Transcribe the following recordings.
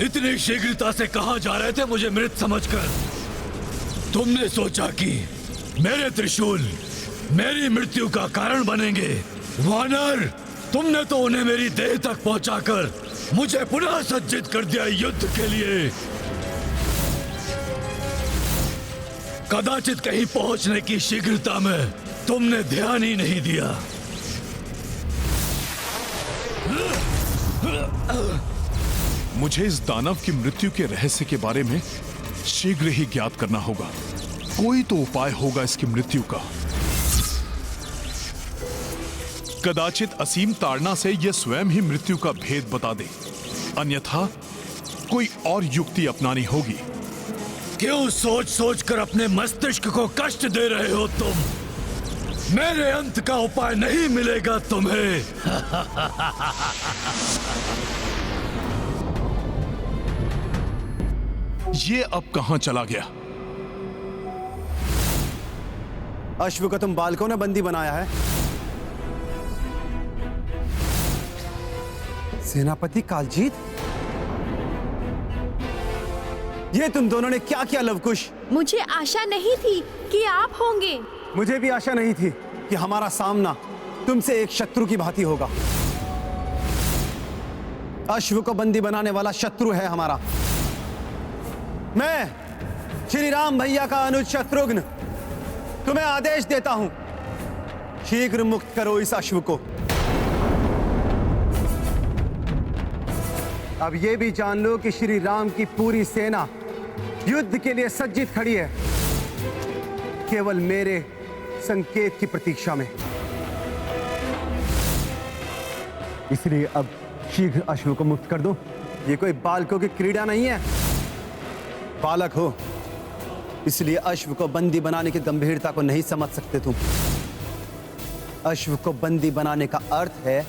इतनी शीघ्रता से कहां जा रहे थे मुझे मृत समझकर? तुमने सोचा कि मेरे त्रिशूल मेरी मृत्यु का कारण बनेंगे? वानर, तुमने तो उन्हें मेरी देह तक पहुंचाकर मुझे पुनः सज्जित कर दिया युद्ध के लिए। कदाचित कहीं पहुंचने की शीघ्रता में तुमने ध्यान ही नहीं दिया। मुझे इस दानव की मृत्यु के रहस्य के बारे में शीघ्र ही ज्ञात करना होगा। कोई तो उपाय होगा इसकी मृत्यु का। कदाचित असीम ताड़ना से यह स्वयं ही मृत्यु का भेद बता दे, अन्यथा कोई और युक्ति अपनानी होगी। क्यों सोच सोच कर अपने मस्तिष्क को कष्ट दे रहे हो तुम? मेरे अंत का उपाय नहीं मिलेगा तुम्हें। ये अब कहां चला गया? अश्व को तुम बालकों ने बंदी बनाया है। सेनापति कालजीत, ये तुम दोनों ने क्या किया लवकुश? मुझे आशा नहीं थी कि आप होंगे। मुझे भी आशा नहीं थी कि हमारा सामना तुमसे एक शत्रु की भांति होगा। अश्व को बंदी बनाने वाला शत्रु है हमारा। मैं श्री राम भैया का अनुज शत्रुघ्न तुम्हें आदेश देता हूं, शीघ्र मुक्त करो इस अश्व को। अब यह भी जान लो कि श्री राम की पूरी सेना युद्ध के लिए सज्जित खड़ी है, केवल मेरे संकेत की प्रतीक्षा में। इसलिए अब शीघ्र अश्व को मुक्त कर दो। ये कोई बालकों की क्रीड़ा नहीं है। बालक हो इसलिए अश्व को बंदी बनाने की गंभीरता को नहीं समझ सकते तुम। अश्व को बंदी बनाने का अर्थ है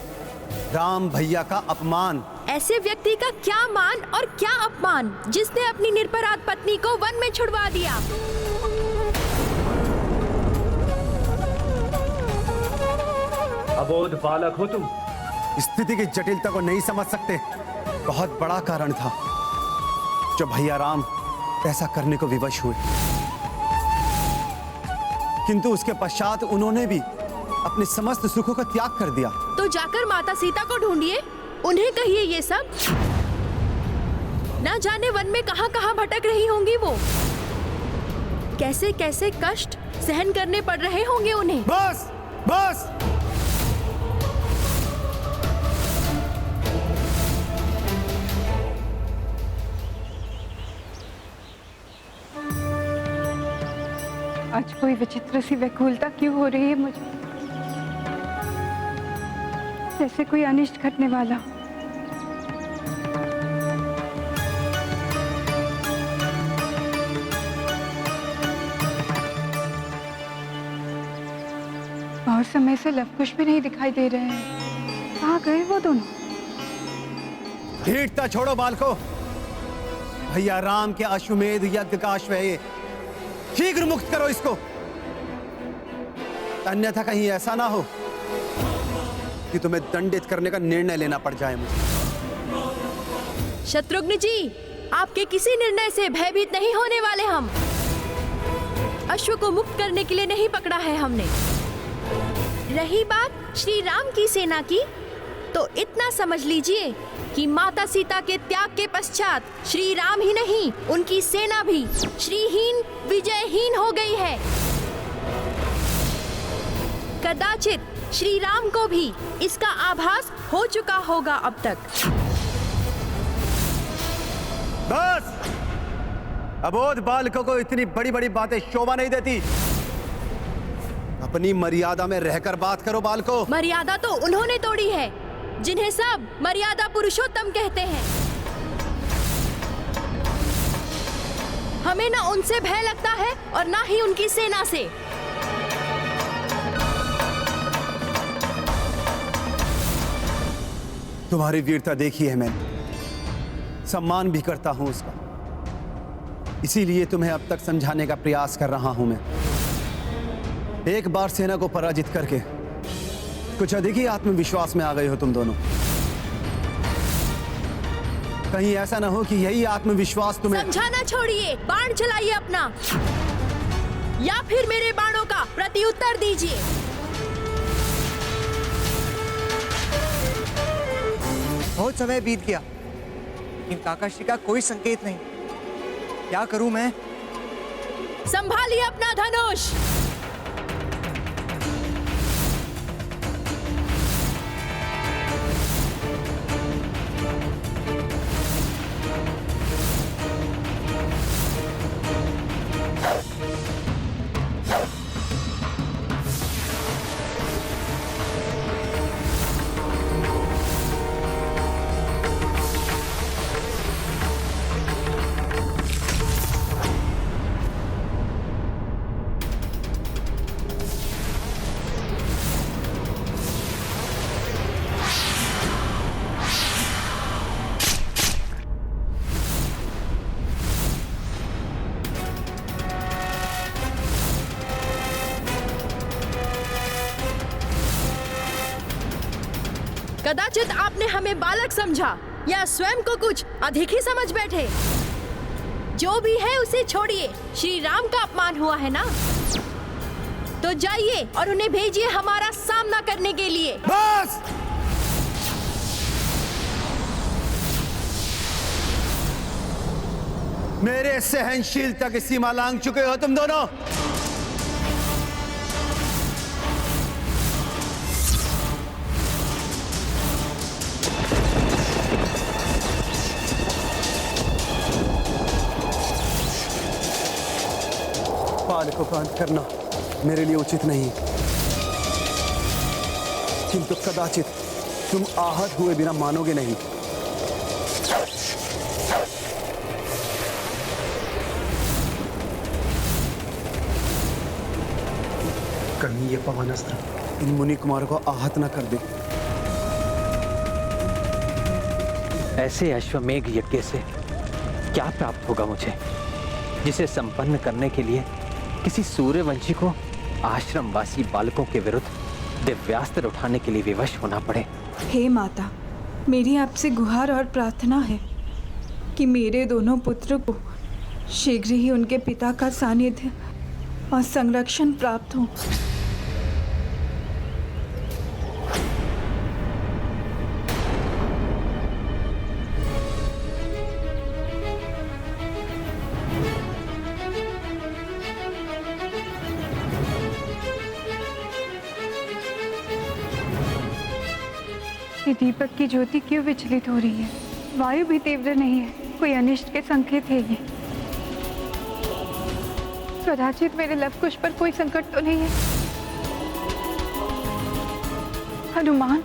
राम भैया का अपमान। ऐसे व्यक्ति का क्या मान और क्या अपमान, जिसने अपनी निरपराध पत्नी को वन में छुड़वा दिया। अबोध बालक हो तुम। स्थिति की जटिलता को नहीं समझ सकते। बहुत बड़ा कारण था जो भैया राम ऐसा करने को विवश हुए, किंतु उसके पश्चात उन्होंने भी अपने समस्त सुखों का त्याग कर दिया। तो जाकर माता सीता को ढूंढिए, उन्हें कहिए ये सब। ना जाने वन में कहां कहां भटक रही होंगी वो। कैसे कैसे कष्ट सहन करने पड़ रहे होंगे उन्हें। बस बस, आज कोई विचित्र सी व्याकुलता क्यों हो रही है मुझे, जैसे कोई अनिष्ट घटने वाला। बहुत समय से लवकुश भी नहीं दिखाई दे रहे हैं। कहाँ गए वो दोनों? ढीठता छोड़ो बालको। भैया राम के अश्वमेध यज्ञ का अश्व है ये। शीघ्र मुक्त करो इसको, अन्यथा कहीं ऐसा ना हो कि तुम्हें दंडित करने का निर्णय लेना पड़ जाए मुझे। शत्रुघ्न जी, आपके किसी निर्णय से भयभीत नहीं होने वाले हम। अश्व को मुक्त करने के लिए नहीं पकड़ा है हमने। रही बात श्री राम की सेना की, तो इतना समझ लीजिए कि माता सीता के त्याग के पश्चात श्री राम ही नहीं, उनकी सेना भी श्रीहीन विजयहीन हो गई है। कदाचित श्री राम को भी इसका आभास हो चुका होगा अब तक। बस, अबोध बालकों को इतनी बड़ी बड़ी बातें शोभा नहीं देती। अपनी मर्यादा में रहकर बात करो बालको। मर्यादा तो उन्होंने तोड़ी है जिन्हें सब मर्यादा पुरुषोत्तम कहते हैं। हमें ना उनसे भय लगता है और ना ही उनकी सेना से। तुम्हारी वीरता देखी है मैंने, सम्मान भी करता हूं उसका। इसीलिए तुम्हें अब तक समझाने का प्रयास कर रहा हूं मैं। एक बार सेना को पराजित करके कुछ अधिक ही आत्मविश्वास में आ गए हो तुम दोनों। कहीं ऐसा ना हो कि यही आत्मविश्वास तुम्हें। समझाना छोड़िए, बाण चलाइए अपना, या फिर मेरे बाणों का प्रत्युत्तर दीजिए। बहुत समय बीत गया, लेकिन काकाश्री का कोई संकेत नहीं। क्या करूं मैं? संभालिए अपना धनुष। कदाचित आपने हमें बालक समझा या स्वयं को कुछ अधिक ही समझ बैठे। जो भी है उसे छोड़िए। श्री राम का अपमान हुआ है ना, तो जाइए और उन्हें भेजिए हमारा सामना करने के लिए। बस! मेरे सहनशीलता की सीमा लांघ चुके हो तुम दोनों। बाल को कांत करना मेरे लिए उचित नहीं, किंतु कदाचित तुम आहत हुए बिना मानोगे नहीं। कहीं ये पवन अस्त्र इन मुनि कुमारों को आहत न कर दे। ऐसे अश्वमेघ यज्ञ से क्या प्राप्त होगा मुझे, जिसे संपन्न करने के लिए किसी सूर्यवंशी को आश्रमवासी बालकों के विरुद्ध दिव्यास्त्र उठाने के लिए विवश होना पड़े। हे माता, मेरी आपसे गुहार और प्रार्थना है कि मेरे दोनों पुत्र को शीघ्र ही उनके पिता का सानिध्य और संरक्षण प्राप्त हो। ये दीपक की ज्योति क्यों विचलित हो रही है? वायु भी तीव्र नहीं है, कोई अनिष्ट के संकेत है ये। कदाचित मेरे लवकुश पर कोई संकट तो नहीं है। हनुमान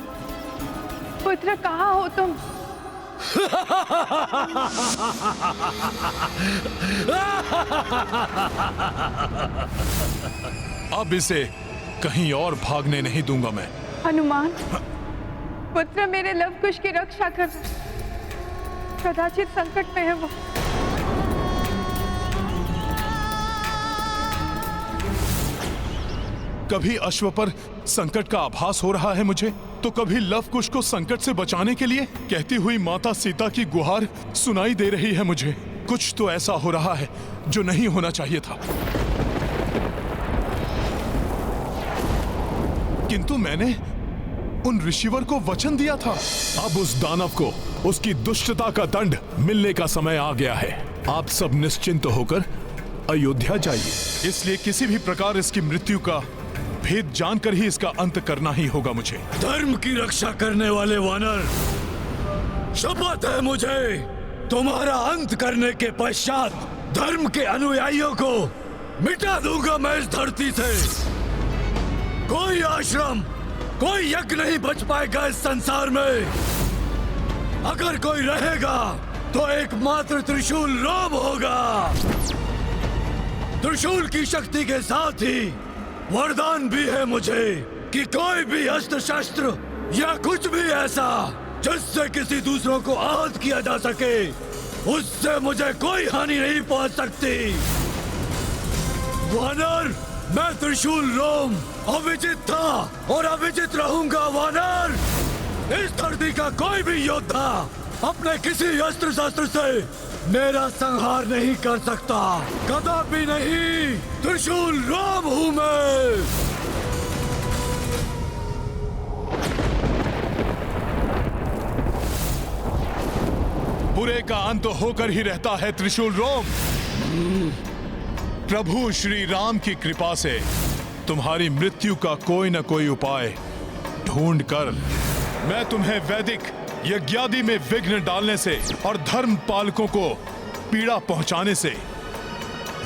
पुत्र, कहाँ हो तुम? अब इसे कहीं और भागने नहीं दूंगा मैं। हनुमान पुत्र, मेरे लवकुश की रक्षा कर। कदाचित संकट में है वो। कभी अश्व पर संकट का आभास हो रहा है मुझे, तो कभी लवकुश को संकट से बचाने के लिए कहती हुई माता सीता की गुहार सुनाई दे रही है मुझे। कुछ तो ऐसा हो रहा है जो नहीं होना चाहिए था। किंतु मैंने उन ऋषिवर को वचन दिया था। अब उस दानव को उसकी दुष्टता का दंड मिलने का समय आ गया है। आप सब निश्चिंत होकर अयोध्या जाइए। इसलिए किसी भी प्रकार इसकी मृत्यु का भेद जानकर ही इसका अंत करना ही होगा मुझे। धर्म की रक्षा करने वाले वानर, शपथ है मुझे, तुम्हारा अंत करने के पश्चात धर्म के अनुयायियों को मिटा दूंगा मैं इस धरती से। कोई आश्रम, कोई यज्ञ नहीं बच पाएगा इस संसार में। अगर कोई रहेगा तो एकमात्र त्रिशूल राम होगा। त्रिशूल की शक्ति के साथ ही वरदान भी है मुझे कि कोई भी अस्त्र शस्त्र या कुछ भी ऐसा जिससे किसी दूसरों को आहत किया जा सके, उससे मुझे कोई हानि नहीं पहुंच सकती। वानर, मैं त्रिशूल रोम अविजित था और अविजित रहूंगा। वानर, इस धरती का कोई भी योद्धा अपने किसी अस्त्र शस्त्र से मेरा संहार नहीं कर सकता, कदापि नहीं। त्रिशूल राम हूं मैं। बुरे का अंत होकर ही रहता है त्रिशूल रोम। प्रभु श्री राम की कृपा से तुम्हारी मृत्यु का कोई न कोई उपाय ढूंढ कर मैं तुम्हें वैदिक यज्ञादि में विघ्न डालने से और धर्म पालकों को पीड़ा पहुंचाने से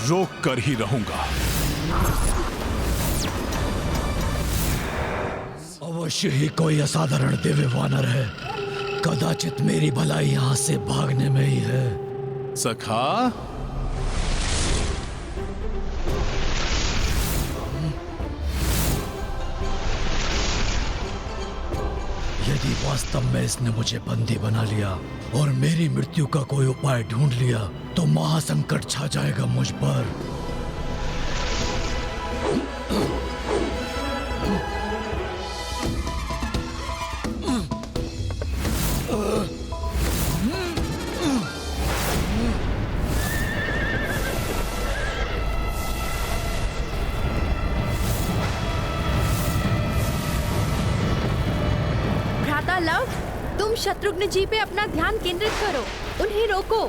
रोक कर ही रहूंगा। अवश्य ही कोई असाधारण दिव्य वानर है, कदाचित मेरी भलाई यहां से भागने में ही है। सखा, यदि वास्तव में इसने मुझे बंदी बना लिया और मेरी मृत्यु का कोई उपाय ढूंढ लिया तो महासंकट छा जाएगा मुझ पर। लव, तुम शत्रुघ्न जी पे अपना ध्यान केंद्रित करो, उन्हें रोको।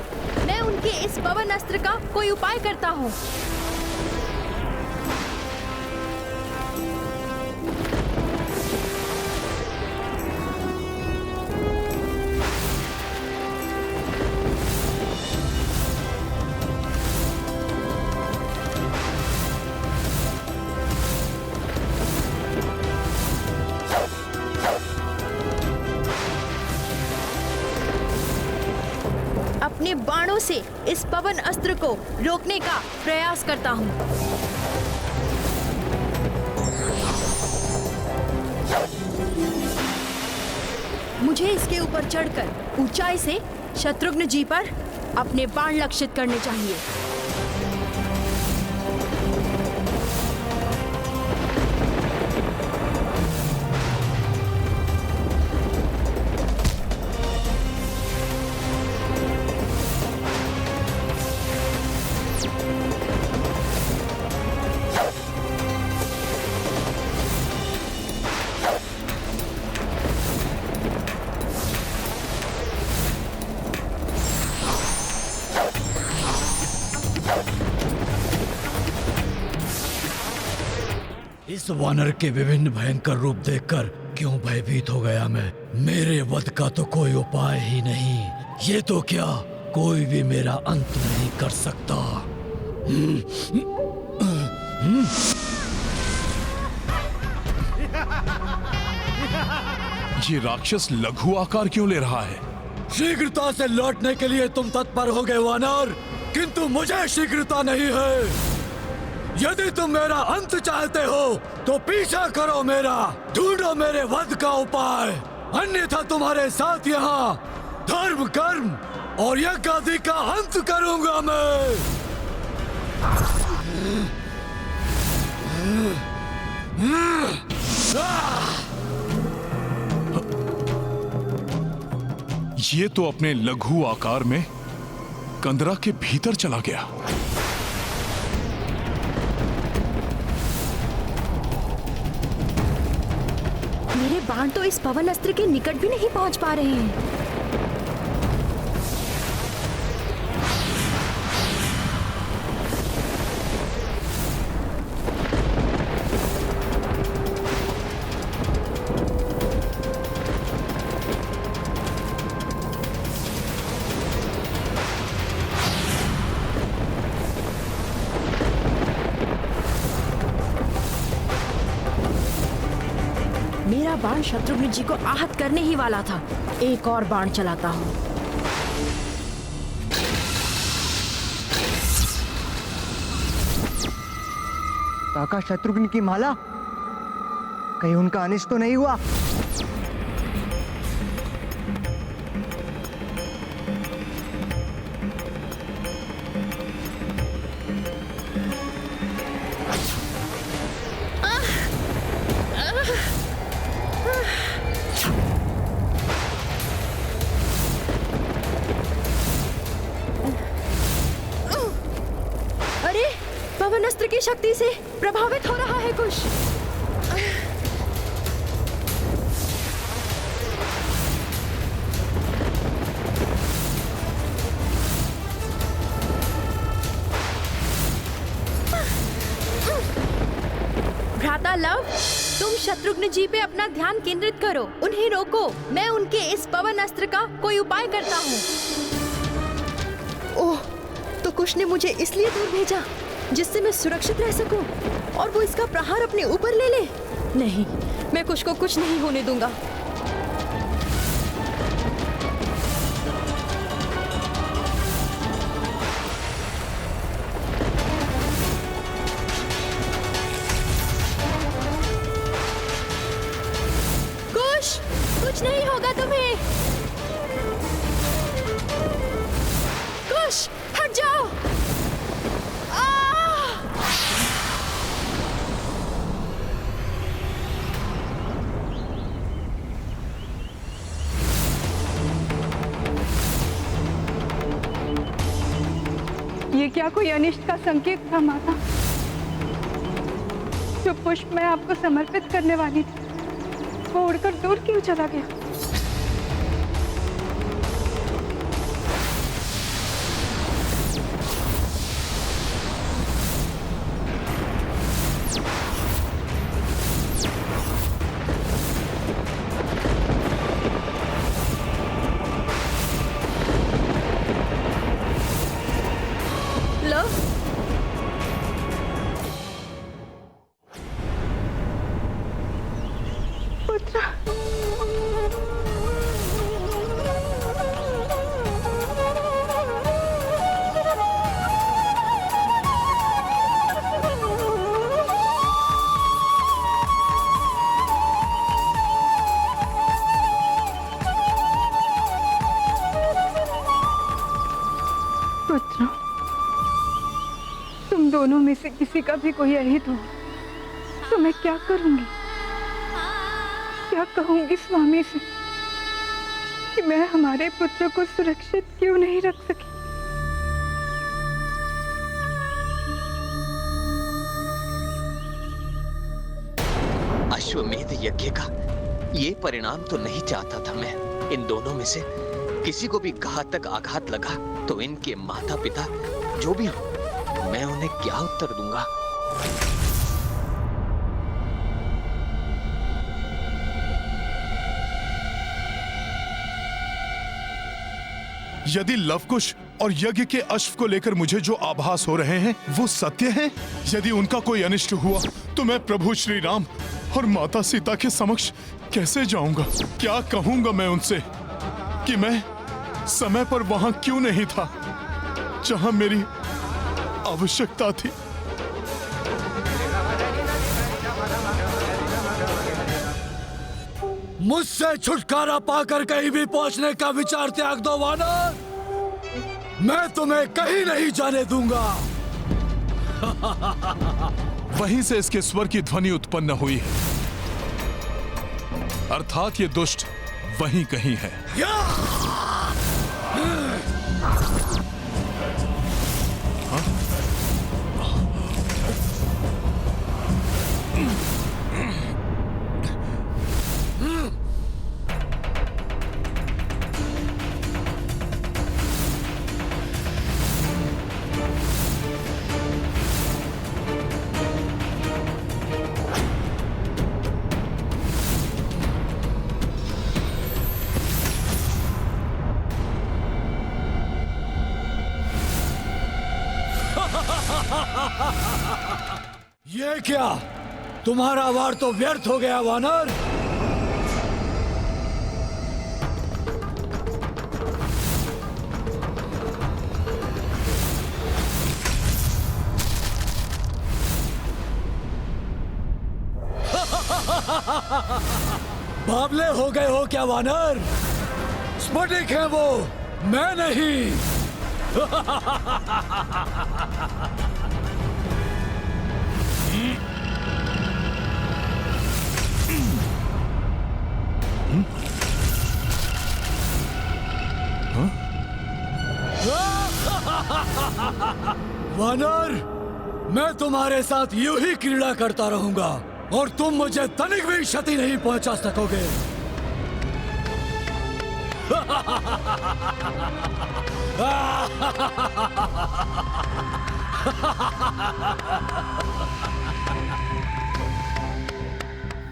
मैं उनके इस पवन अस्त्र का कोई उपाय करता हूँ। अपने बाणों से इस पवन अस्त्र को रोकने का प्रयास करता हूँ। मुझे इसके ऊपर चढ़कर ऊंचाई से शत्रुघ्न जी पर अपने बाण लक्षित करने चाहिए। इस वानर के विभिन्न भयंकर रूप देखकर क्यों भयभीत हो गया मैं। मेरे वध का तो कोई उपाय ही नहीं। ये तो क्या कोई भी मेरा अंत नहीं कर सकता। ये राक्षस लघु आकार क्यों ले रहा है? शीघ्रता से लौटने के लिए तुम तत्पर हो गए वानर, किंतु मुझे शीघ्रता नहीं है। यदि तुम मेरा अंत चाहते हो तो पीछा करो मेरा, ढूंढो मेरे वध का उपाय, अन्यथा तुम्हारे साथ यहाँ धर्म कर्म और यज्ञ आदि का अंत करूंगा मैं। ये तो अपने लघु आकार में कंदरा के भीतर चला गया। मेरे बाण तो इस पवन अस्त्र के निकट भी नहीं पहुंच पा रहे हैं। मेरा बाण शत्रुघ्न जी को आहत करने ही वाला था। एक और बाण चलाता हूँ। काका, शत्रुघ्न की माला, कहीं उनका अनिष्ट तो नहीं हुआ? की शक्ति से प्रभावित हो रहा है कुश। भ्राता लव, तुम शत्रुघ्न जी पे अपना ध्यान केंद्रित करो, उन्हें रोको। मैं उनके इस पवन अस्त्र का कोई उपाय करता हूँ। ओह, तो कुश ने मुझे इसलिए दूर भेजा जिससे मैं सुरक्षित रह सकूं, और वो इसका प्रहार अपने ऊपर ले ले। नहीं, मैं कुश को कुछ नहीं होने दूंगा। कुश, कुछ नहीं होगा तुम्हें। कुश, हट जाओ। ये क्या कोई अनिष्ट का संकेत था माता? जो पुष्प मैं आपको समर्पित करने वाली थी वो उड़कर दूर क्यों चला गया? लव, पुत्र, पुत्र, तुम दोनों में से किसी का भी कोई अहित हो तो मैं क्या करूंगी? क्या कहूंगी स्वामी से कि मैं हमारे पुत्र को सुरक्षित क्यों नहीं रख सकी? अश्वमेध यज्ञ का ये परिणाम तो नहीं चाहता था मैं। इन दोनों में से किसी को भी घातक आघात लगा तो इनके माता पिता जो भी हो, मैं उन्हें क्या उत्तर दूंगा? यदि लवकुश और यज्ञ के अश्व को लेकर मुझे जो आभास हो रहे हैं वो सत्य हैं, यदि उनका कोई अनिष्ट हुआ तो मैं प्रभु श्री राम और माता सीता के समक्ष कैसे जाऊंगा? क्या कहूंगा मैं उनसे कि मैं समय पर वहां क्यों नहीं था जहां मेरी आवश्यकता थी? मुझसे छुटकारा पाकर कहीं भी पहुंचने का विचार त्याग दो वानर, मैं तुम्हें कहीं नहीं जाने दूंगा। वहीं से इसके स्वर की ध्वनि उत्पन्न हुई है, अर्थात ये दुष्ट वहीं कहीं है। ये क्या, तुम्हारा वार तो व्यर्थ हो गया वानर। बावले हो गए हो क्या वानर? स्फटिक है वो, मैं नहीं। वानर, मैं तुम्हारे साथ यूं ही क्रीड़ा करता रहूंगा और तुम मुझे तनिक भी क्षति नहीं पहुंचा सकोगे।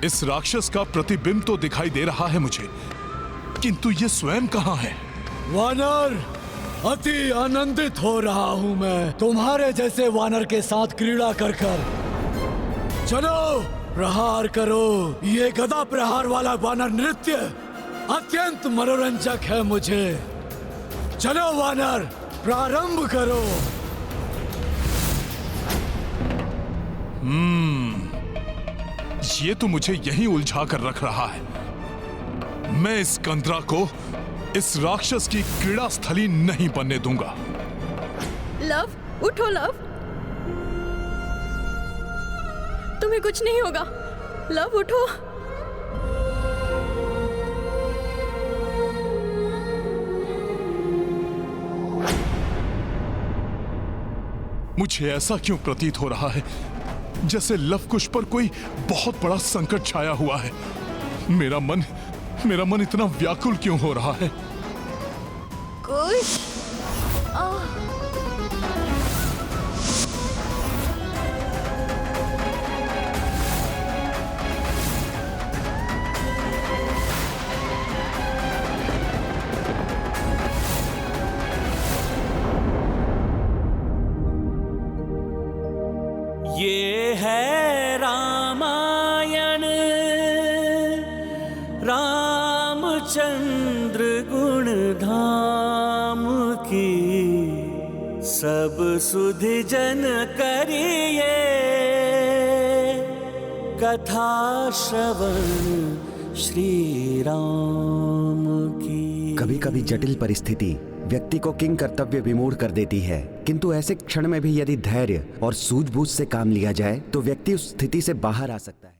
इस राक्षस का प्रतिबिंब तो दिखाई दे रहा है मुझे, किंतु ये स्वयं कहाँ है? वानर, अति आनंदित हो रहा हूं मैं तुम्हारे जैसे वानर के साथ क्रीड़ा कर कर। चलो प्रहार करो। ये गदा प्रहार वाला वानर नृत्य अत्यंत मनोरंजक है मुझे। चलो वानर, प्रारंभ करो। ये तो मुझे यहीं उलझा कर रख रहा है। मैं इस कंदरा को इस राक्षस की क्रीड़ा स्थली नहीं बनने दूंगा। लव, उठो लव, तुम्हें कुछ नहीं होगा। लव उठो। मुझे ऐसा क्यों प्रतीत हो रहा है जैसे लवकुश पर कोई बहुत बड़ा संकट छाया हुआ है। मेरा मन इतना व्याकुल क्यों हो रहा है? कुश, ये है रामायण, रामचंद्र गुण धाम की, सब सुधि जन करिए कथा श्रवण श्री राम की। कभी कभी जटिल परिस्थिति व्यक्ति को किंग कर्तव्य विमूढ़ कर देती है, किंतु ऐसे क्षण में भी यदि धैर्य और सूझबूझ से काम लिया जाए तो व्यक्ति उस स्थिति से बाहर आ सकता है।